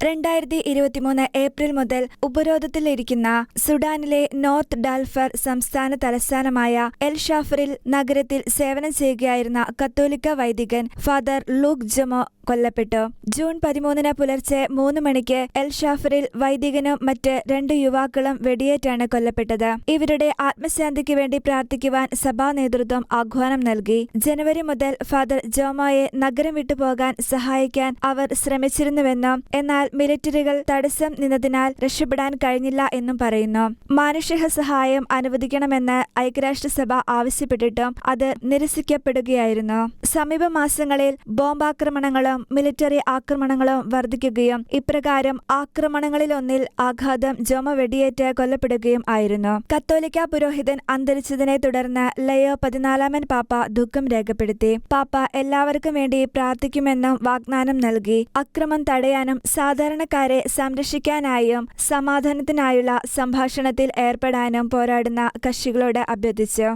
2023 April മുതൽ ഉപരോധത്തിലിരിക്കുന്ന സുഡാനിലെ north ഡാൽഫർ സംസ്ഥാന തലസ്ഥാനമായ എൽ ഷാഫറിൽ നഗരത്തിൽ സേവനം ചെയ്യുകയായിരുന്ന കത്തോലിക്ക വൈദികൻ ഫാദർ ലൂക്ക് ജൊമോ കൊല്ലപ്പെട്ടു. ജൂൺ 13 പുലർച്ചെ 3 മണിക്ക് എൽ ഷാഫറിൽ വൈദികനും മറ്റ് 2 യുവാക്കളും വെടിയേറ്റാണ് കൊല്ലപ്പെട്ടത്. ഇവരുടെ ആത്മശാന്തിക്ക് വേണ്ടി പ്രാർത്ഥിക്കുവാൻ സഭാ നേതൃത്വം ആഹ്വാനം നൽകി. ജനുവരി മുതൽ ഫാദർ ജോമോയെ നഗരം വിട്ടുപോകാൻ സഹായിക്കാൻ അവർ ശ്രമിച്ചിരുന്നുവെന്നും എന്നാൽ മിലിറ്ററികൾ തടസ്സം നിന്നതിനാൽ രക്ഷപ്പെടാൻ കഴിഞ്ഞില്ല എന്നും പറയുന്നു. മാനുഷിക സഹായം അനുവദിക്കണമെന്ന് ഐക്യരാഷ്ട്രസഭ ആവശ്യപ്പെട്ടിട്ടും അത് നിരസിക്കപ്പെടുകയായിരുന്നു. സമീപ മാസങ്ങളിൽ ബോംബാക്രമണങ്ങളും മിലിറ്ററി ആക്രമണങ്ങളും വർദ്ധിക്കുകയും ഇപ്രകാരം ആക്രമണങ്ങളിലൊന്നിൽ ആഘാതം ജോമോ വെടിയേറ്റ് കൊല്ലപ്പെടുകയും ആയിരുന്നു. കത്തോലിക്ക പുരോഹിതൻ അന്തരിച്ചതിനെ തുടർന്ന് ലയോ 14 പാപ്പ ദുഃഖം രേഖപ്പെടുത്തി. പാപ്പ എല്ലാവർക്കും വേണ്ടി പ്രാർത്ഥിക്കുമെന്നും വാഗ്ദാനം നൽകി. അക്രമം തടയാനും സാധാരണക്കാരെ സംരക്ഷിക്കാനായും സമാധാനത്തിനായുള്ള സംഭാഷണത്തിൽ ഏർപ്പെടാനും പോരാടുന്ന കക്ഷികളോട് അഭ്യർത്ഥിച്ചു.